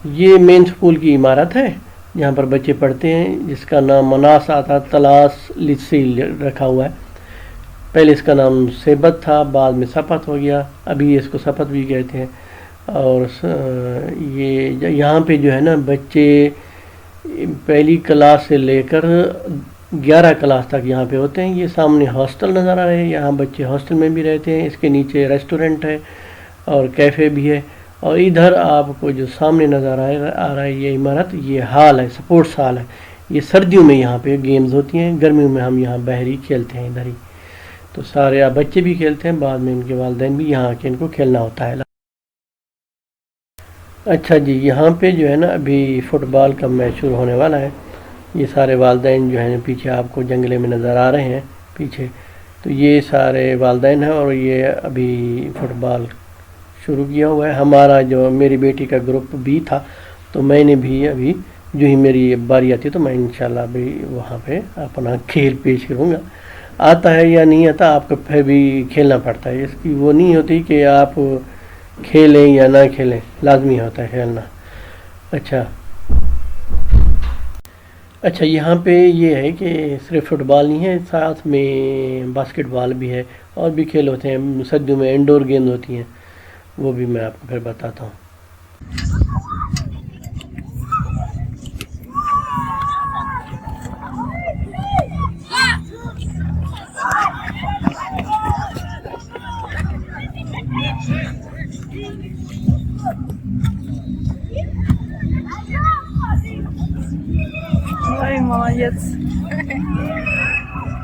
ये main school की इमारत है जहाँ पर बच्चे पढ़ते हैं, जिसका नाम मनास आता तलास लिसी रखा हुआ है। पहले इसका नाम सेबत था, बाद में सपत हो गया, अभी इसको सपत भी कहते हैं। और ये यहाँ पे जो है ना बच्चे पहली क्लास से लेकर 11 क्लास तक यहाँ पे होते हैं। ये सामने हॉस्टल नज़र आ रहे हैं, यहाँ बच्चे हॉस्टल में भी रहते हैं। इसके नीचे रेस्टोरेंट है और कैफ़े भी है। और इधर आपको जो सामने नज़र आ रहा है ये इमारत, ये हॉल है, स्पोर्ट्स हॉल है। ये सर्दियों में यहाँ पे गेम्स होती हैं, गर्मियों में हम यहाँ बहरी खेलते हैं इधर ही। तो सारे आप बच्चे भी खेलते हैं, बाद में इनके वालिदैन भी यहाँ आके इनको खेलना होता है। अच्छा जी, यहाँ पे जो है ना अभी फ़ुटबॉल का मैच शुरू होने वाला है। ये सारे वालिदैन जो हैं पीछे आपको जंगले में नज़र आ रहे हैं पीछे। तो ये सारे वालिदैन हैं और ये अभी फ़ुटबॉल शुरू किया हुआ है। हमारा जो मेरी बेटी का ग्रुप भी था, तो मैंने भी अभी जो ही मेरी बारी आती है तो मैं इंशाल्लाह भी वहाँ पे अपना खेल पेश करूँगा। आता है या नहीं आता, आपको फिर भी खेलना पड़ता है। इसकी वो नहीं होती कि आप खेलें या ना खेलें, लाजमी होता है खेलना। अच्छा अच्छा, यहाँ पे ये है कि सिर्फ फुटबॉल नहीं है, साथ में बास्केटबॉल भी है और भी खेल होते हैं। सर्दियों में इंडोर गेम्स होती हैं, वो भी मैं आपको फिर बताता हूँ। Ой, молодец.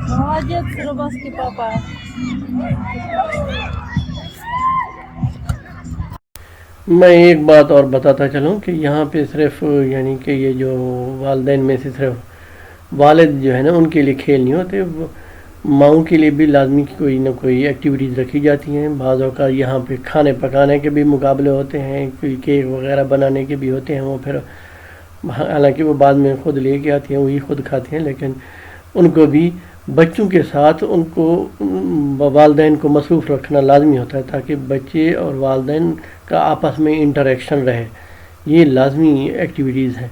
Молодец, рыбацкий папа. मैं एक बात और बताता चलूँ कि यहाँ पे सिर्फ यानी कि ये जो वालिदैन में से सिर्फ वालिद जो है ना उनके लिए खेल नहीं होते, माओं के लिए भी लाजमी कोई ना कोई एक्टिविटीज़ रखी जाती हैं। बाज़ों का यहाँ पे खाने पकाने के भी मुकाबले होते हैं, कोई केक वगैरह बनाने के भी होते हैं। वो फिर हालांकि वो बाद में ख़ुद लेके आती हैं, वही ख़ुद खाती हैं, लेकिन उनको भी बच्चों के साथ उनको वालिदैन को मसरूफ़ रखना लाजमी होता है ताकि बच्चे और वालिदैन का आपस में इंटरेक्शन रहे। ये लाजमी एक्टिविटीज़ हैं।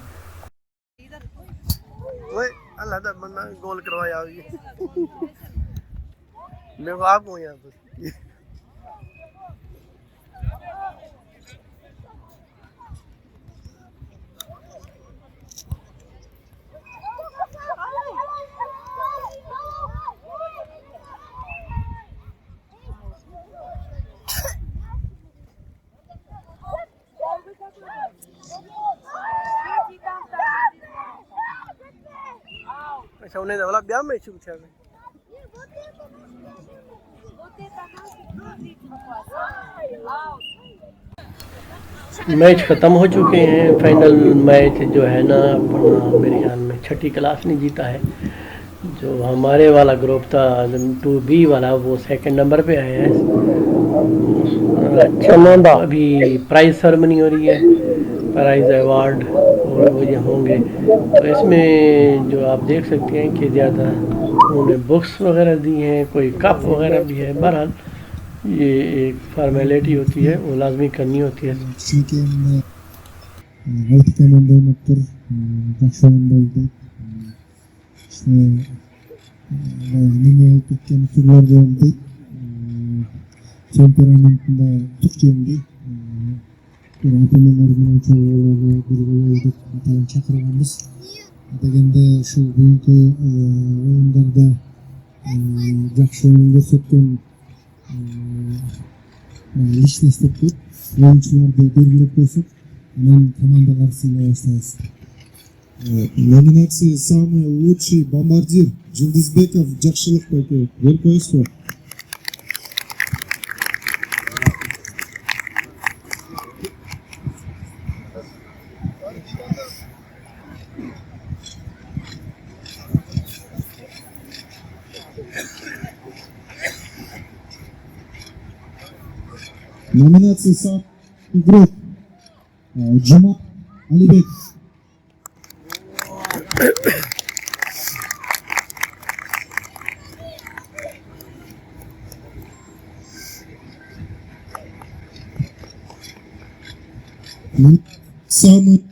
ओए अल्लाह दा बंदा गोल करवाया मेरे को आप हो यहाँ पर। अच्छा, उन्हें वाला ब्याह में शुरू किया मैच ख़त्म हो चुके हैं। फाइनल मैच जो है ना अपना मेरे ख्याल में छठी क्लास ने जीता है। जो हमारे वाला ग्रुप था 2B वाला, वो सेकंड नंबर पे आया है। अच्छा, अभी प्राइज सेरेमनी हो रही है, प्राइज अवार्ड और वो ये होंगे। तो इसमें जो आप देख सकते हैं कि ज़्यादा उन्होंने बुक्स वगैरह दी हैं, कोई कप वगैरह भी है। बहरहाल ये एक फार्मेलिटी होती है, वो लाजमी करनी होती है। темпераментінде түркемде ата-аналар менен деп атайын чакырганбыз. Дегенде ушул бүгүнкү оюндарда жакшы оюн көрсөткөн личностьтер оюнчуларды белгилеп койсок, анан командалар сыйлай баштайбыз. Номинация «Самый лучший бомбардир» Жылдызбеков Жакшылык байке берип коесузбу? Номинация «Сам игрок» Джумат Алибек. Самый